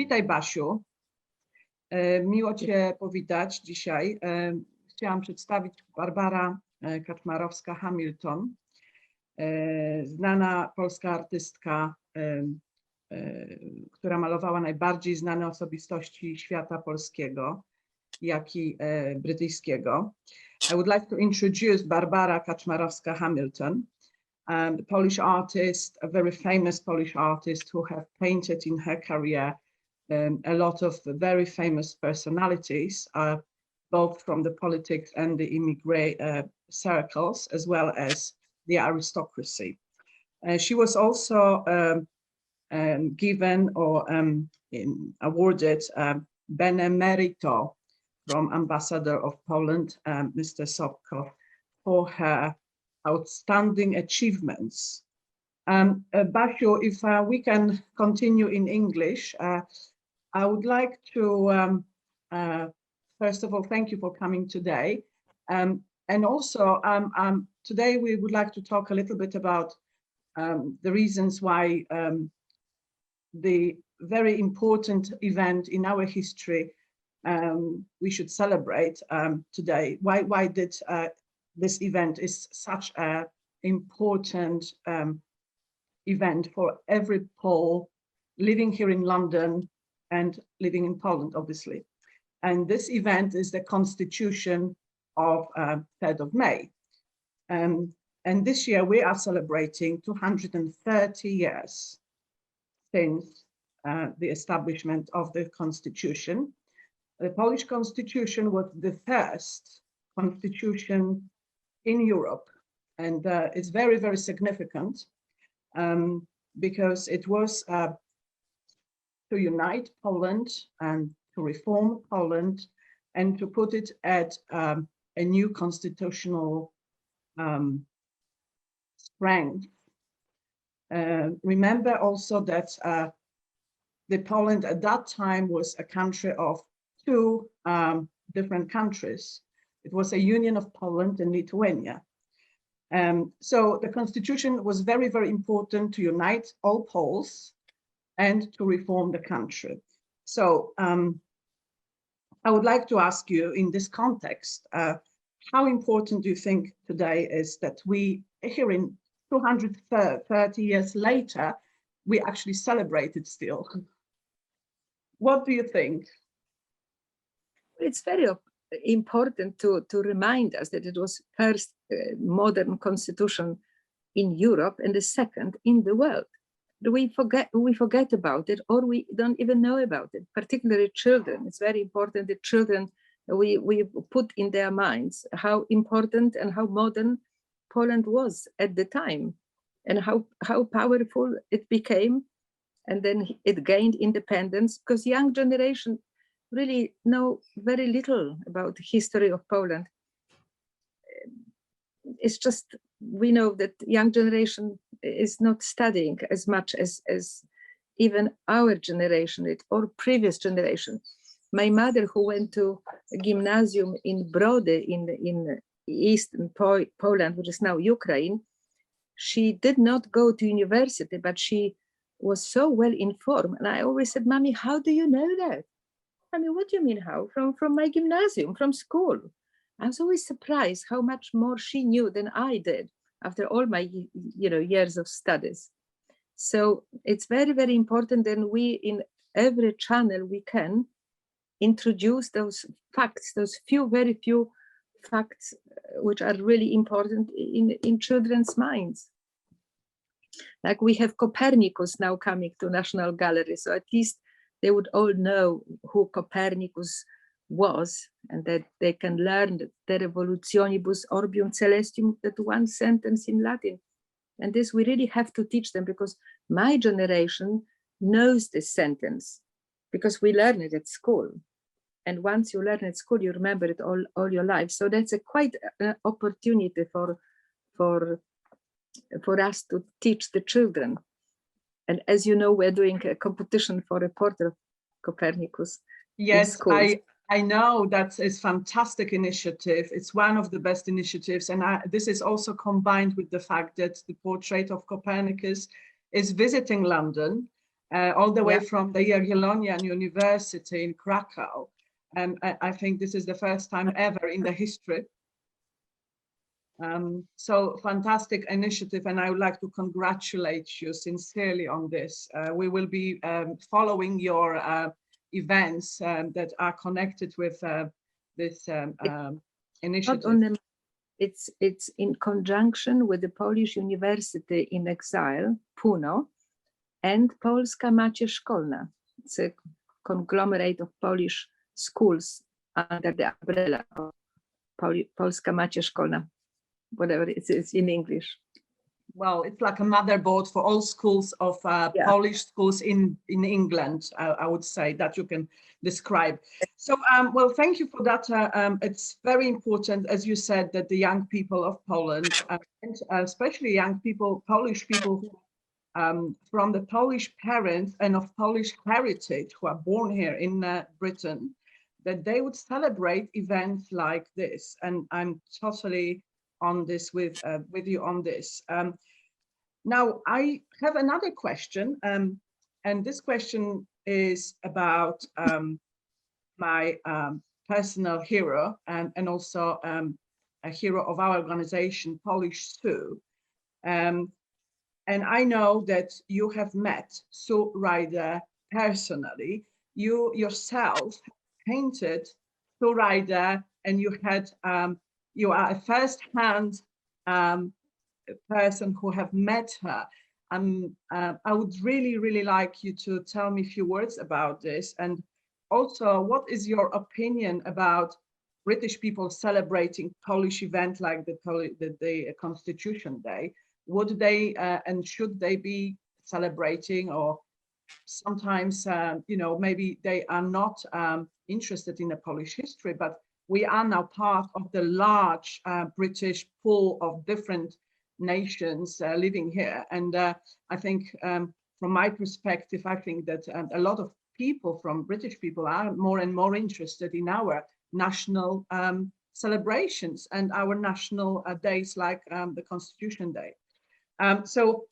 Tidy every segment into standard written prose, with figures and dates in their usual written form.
Witaj, Basiu. Miło Cię powitać dzisiaj. Chciałam przedstawić Barbara Kaczmarowska Hamilton, znana polska artystka, która malowała najbardziej znane osobistości świata polskiego, jak i brytyjskiego. I would like to introduce Barbara Kaczmarowska Hamilton, a Polish artist, a very famous Polish artist who have painted in her career a lot of very famous personalities, both from the politics and the émigré circles, as well as the aristocracy. She was also given or awarded Benemerito from Ambassador of Poland, Mr. Sopot, for her outstanding achievements. Basiu, if we can continue in English, I would like to, first of all, thank you for coming today. And also, today we would like to talk a little bit about the reasons why the very important event in our history we should celebrate today. Why did this event is such an important event for every Pole living here in London and living in Poland, obviously. And this event is the Constitution of 3rd of May. And this year we are celebrating 230 years since the establishment of the Constitution. The Polish Constitution was the first constitution in Europe, and it's very, very significant because it was to unite Poland and to reform Poland and to put it at a new constitutional strength. Remember also that the Poland at that time was a country of two different countries. It was a union of Poland and Lithuania. So the Constitution was very, very important to unite all Poles and to reform the country. So I would like to ask you in this context, how important do you think today is that we, here in 230 years later, we actually celebrate it still? What do you think? It's very important to remind us that it was first modern constitution in Europe and the second in the world. We forget about it, or we don't even know about it, particularly children. It's very important that children, we put in their minds how important and how modern Poland was at the time, and how powerful it became, and then it gained independence, because young generation really know very little about the history of Poland. It's just, we know that young generation is not studying as much as even our generation or previous generation. My mother, who went to a gymnasium in Brody in eastern Poland, which is now Ukraine, she did not go to university, but she was so well informed. And I always said, Mommy, how do you know that? I mean, what do you mean how? From my gymnasium, from school. I was always surprised how much more she knew than I did after all my years of studies. So it's very, very important that we, in every channel we can, introduce those facts, those very few facts which are really important in children's minds. Like we have Copernicus now coming to National Gallery, so at least they would all know who Copernicus was, and that they can learn the Revolutionibus Orbium Celestium, that one sentence in Latin. And this we really have to teach them, because my generation knows this sentence, because we learn it at school. And once you learn at school, you remember it all your life. So that's a quite an opportunity for us to teach the children. And as you know, we're doing a competition for a portrait of Copernicus. Yes, I know that is fantastic initiative. It's one of the best initiatives. And this is also combined with the fact that the portrait of Copernicus is visiting London. all the way Yeah. from the Jagiellonian University in Krakow. And I think this is the first time ever in the history. So fantastic initiative, and I would like to congratulate you sincerely on this. We will be following your events that are connected with this initiative. Not only, it's in conjunction with the Polish University in Exile, Puno, and Polska Macierz Szkolna. It's a conglomerate of Polish schools under the umbrella of Polska Macierz Szkolna, whatever it is in English. Well, it's like a motherboard for all schools of Polish schools in England, I would say, that you can describe. So, well, thank you for that. It's very important, as you said, that the young people of Poland, and especially young people, Polish people from the Polish parents and of Polish heritage who are born here in Britain, that they would celebrate events like this. And I'm totally on this with you on this. Now I have another question, and this question is about my personal hero and also a hero of our organization, Polish Sue. And I know that you have met Sue Ryder personally. You yourself painted Sue Ryder, and you had you are a first-hand person who have met her. I would really like you to tell me a few words about this, and also what is your opinion about British people celebrating Polish event like the Constitution Day? Would they and should they be celebrating, or sometimes you know, maybe they are not interested in the Polish history, but we are now part of the large British pool of different nations living here. And I think from my perspective, I think that a lot of people, from British people, are more and more interested in our national celebrations and our national days like the Constitution Day. So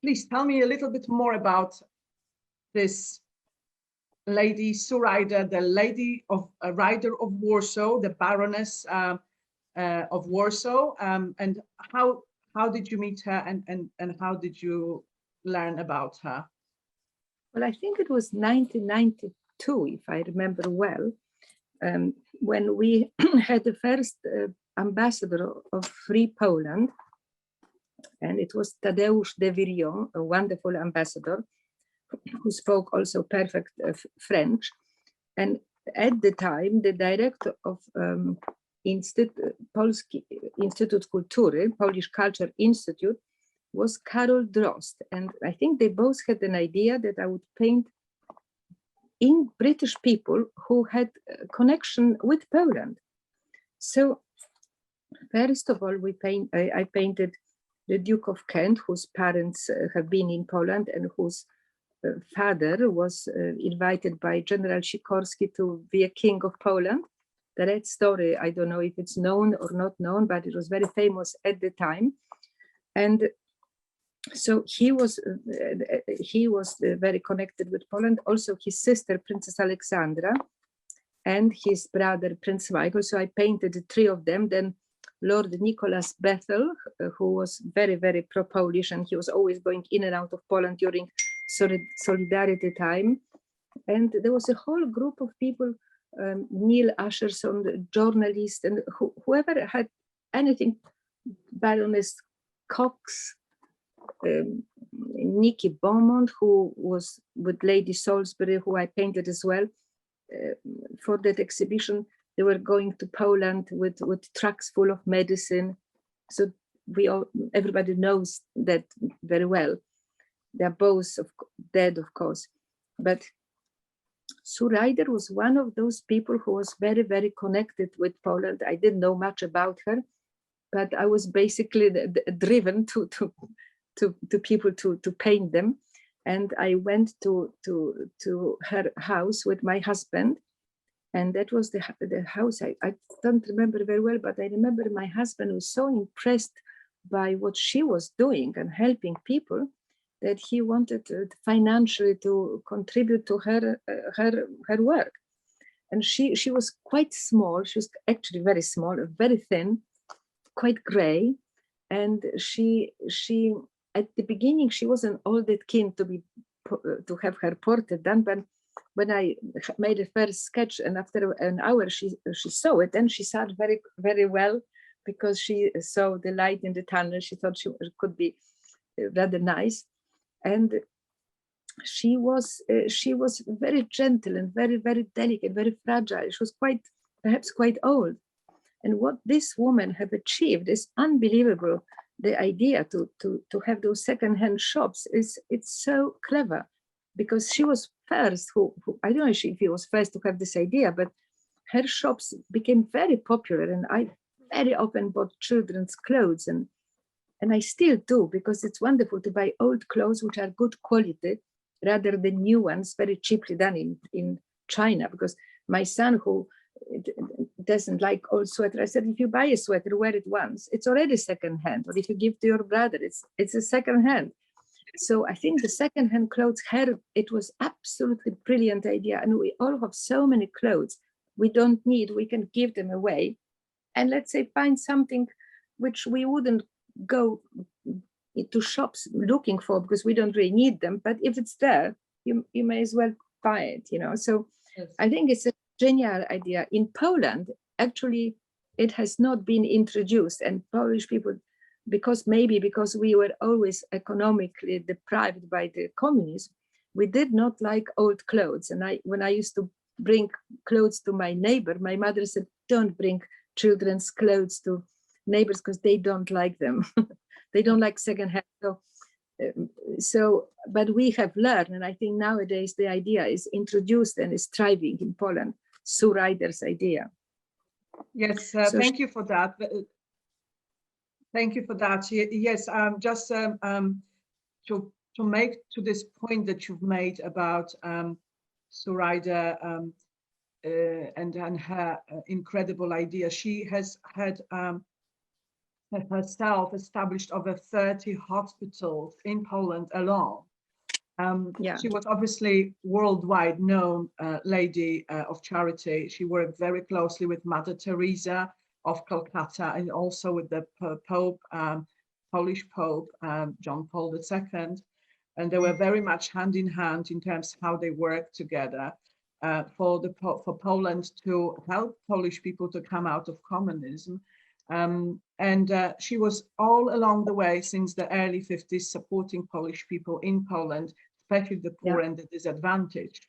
please tell me a little bit more about this Lady Sue Ryder, the Lady of Ryder of Warsaw, the Baroness of Warsaw, and how did you meet her, and how did you learn about her? Well, I think it was 1992, if I remember well, when we had the first ambassador of Free Poland, and it was Tadeusz de Virion, a wonderful ambassador who spoke also perfect French. And at the time, the director of Polski Instytut Kultury, Polish Culture Institute, was Karol Drozd. And I think they both had an idea that I would paint in British people who had a connection with Poland. So first of all, I painted the Duke of Kent, whose parents have been in Poland and whose father was invited by General Sikorski to be a king of Poland. That story, I don't know if it's known or not known, but it was very famous at the time. And so he was very connected with Poland. Also his sister, Princess Alexandra, and his brother, Prince Michael. So I painted the three of them. Then Lord Nicholas Bethel, who was very, very pro-Polish, and he was always going in and out of Poland during Solidarity time. And there was a whole group of people, Neil Asherson, the journalist, and whoever had anything, Baroness Cox, Nikki Beaumont, who was with Lady Salisbury, who I painted as well. For that exhibition, they were going to Poland with trucks full of medicine. So everybody knows that very well. They're both dead, of course. But Sue Ryder was one of those people who was very, very connected with Poland. I didn't know much about her, but I was basically driven to people to paint them. And I went to her house with my husband. And that was the house. I don't remember very well, but I remember my husband was so impressed by what she was doing and helping people that he wanted financially to contribute to her work. And she was quite small. She was actually very small, very thin, quite gray. And she at the beginning, she wasn't all that keen to have her portrait done. But when I made a first sketch, and after an hour she saw it, and she saw it very, very well, because she saw the light in the tunnel. She thought she could be rather nice. And she was very gentle and very, very delicate, very fragile. She was perhaps quite old. And what this woman have achieved is unbelievable. The idea to have those secondhand shops it's so clever, because she was first who I don't know if she was first to have this idea, but her shops became very popular, and I very often bought children's clothes, and I still do, because it's wonderful to buy old clothes which are good quality rather than new ones very cheaply done in China. Because my son, who doesn't like old sweater, I said, if you buy a sweater, wear it once, it's already secondhand. Or if you give to your brother, it's a secondhand. So I think the secondhand clothes, it was absolutely brilliant idea. And we all have so many clothes we don't need, we can give them away. And let's say find something which we wouldn't go to shops looking for, because we don't really need them. But if it's there, you may as well buy it, you know. So yes. I think it's a genial idea. In Poland, actually, it has not been introduced, and Polish people, because we were always economically deprived by the communism, we did not like old clothes. And when I used to bring clothes to my neighbor, my mother said, don't bring children's clothes to neighbors because they don't like them. They don't like secondhand. So, but we have learned, and I think nowadays the idea is introduced and is thriving in Poland. Sue Ryder's idea. Yes, thank you for that. Thank you for that. Yes, just to make to this point that you've made about Sue Ryder and her incredible idea. She has had herself established over 30 hospitals in Poland alone. Yeah. She was obviously worldwide known lady of charity. She worked very closely with Mother Teresa of Calcutta, and also with the Pope, Polish Pope, John Paul II. And they were very much hand in hand in terms of how they worked together for Poland to help Polish people to come out of communism. She was all along the way since the early 50s supporting Polish people in Poland, especially the poor and the disadvantaged.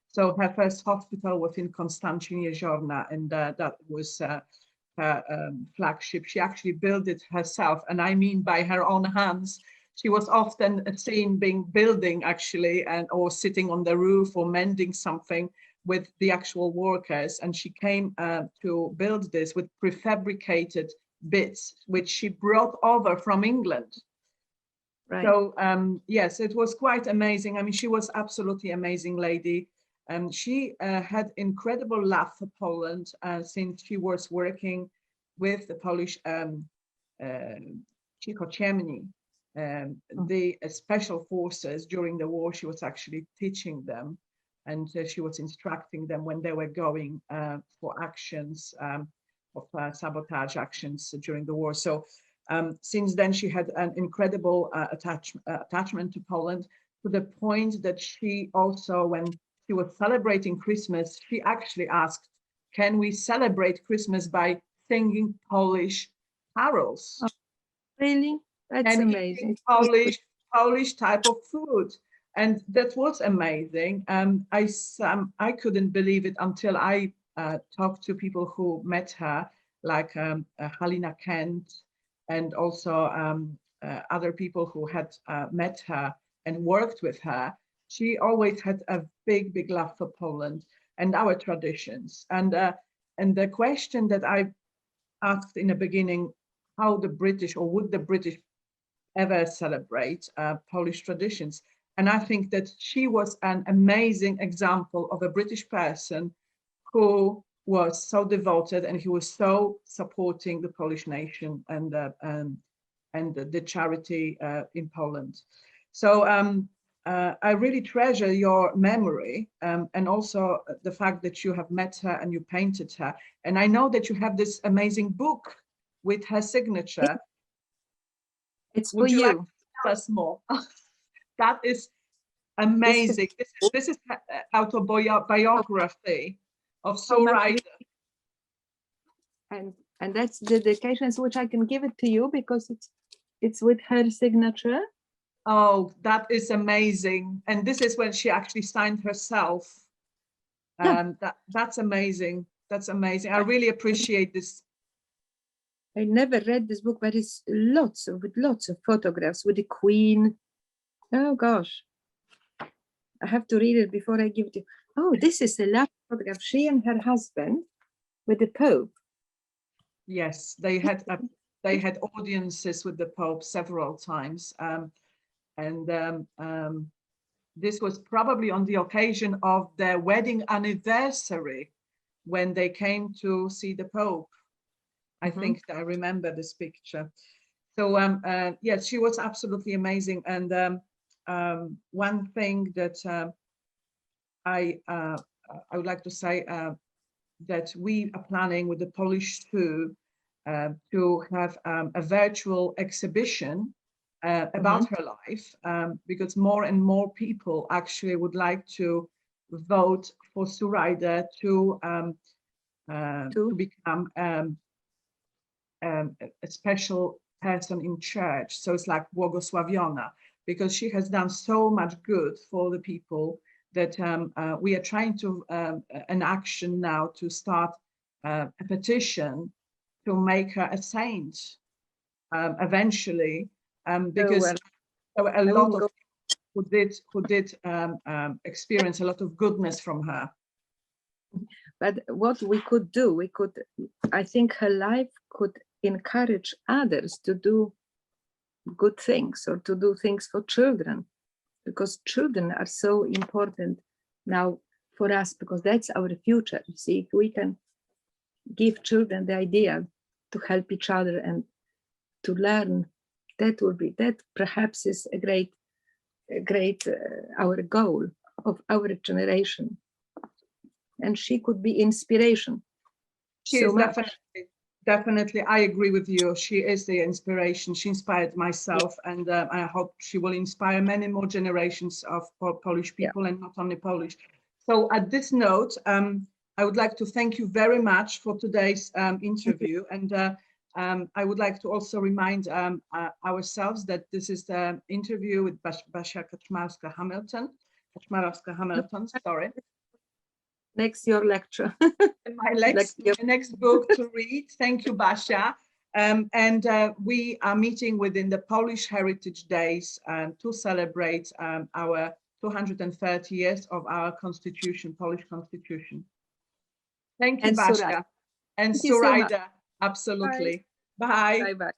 So her first hospital was in Konstancin-Jeziorna, and that was her flagship. She actually built it herself, and I mean by her own hands. She was often seen building actually, or sitting on the roof or mending something with the actual workers. And she came to build this with prefabricated bits, which she brought over from England. Right. So yes, it was quite amazing. I mean, she was absolutely amazing lady. She had incredible love for Poland since she was working with the Polish Cichociemni, the special forces during the war. She was actually teaching them, and she was instructing them when they were going for actions of sabotage actions during the war. So since then, she had an incredible attachment to Poland, to the point that she also, when she was celebrating Christmas, she actually asked, can we celebrate Christmas by singing Polish carols? Oh, really? That's amazing. Polish type of food. And that was amazing. I couldn't believe it until I talked to people who met her, like Halina Kent, and also other people who had met her and worked with her. She always had a big, big love for Poland and our traditions. And the question that I asked in the beginning, how the British, or would the British ever celebrate Polish traditions? And I think that she was an amazing example of a British person who was so devoted, and he was so supporting the Polish nation and the charity in Poland. So I really treasure your memory, and also the fact that you have met her and you painted her. And I know that you have this amazing book with her signature. It's for Would you like you. to tell us more? That is amazing. This is autobiography of Zoraida. And that's dedications, which I can give it to you because it's with her signature. Oh, that is amazing. And this is when she actually signed herself. Yeah. That's amazing. That's amazing. I really appreciate this. I never read this book, but it's lots of photographs with the Queen. Oh gosh, I have to read it before I give it to you. Oh, this is the last photograph. She and her husband with the Pope. Yes, they had audiences with the Pope several times, this was probably on the occasion of their wedding anniversary when they came to see the Pope. I think I remember this picture. So yes, she was absolutely amazing. And one thing that I would like to say, that we are planning with the Polish Zoo to have a virtual exhibition about her life, because more and more people actually would like to vote for Zoraida to become a special person in church. So it's like błogosławiona, because she has done so much good for the people that we are trying to an action now to start a petition to make her a saint eventually, because there were a lot of people who did experience a lot of goodness from her. But what we could do, I think her life could encourage others to do good things or to do things for children, because children are so important now for us, because that's our future. You see, if we can give children the idea to help each other and to learn, that perhaps is a great our goal of our generation. And she could be inspiration. She is definitely, I agree with you. She is the inspiration. She inspired myself, and I hope she will inspire many more generations of Polish people, and not only Polish. So at this note, I would like to thank you very much for today's interview. And I would like to also remind ourselves that this is the interview with Basia Hamilton, sorry. Next, your lecture. My next book to read. Thank you, Basia. And we are meeting within the Polish Heritage Days to celebrate our 230 years of our constitution, Polish constitution. Thank you, Basia. And Zoraida, absolutely. Bye. Bye-bye.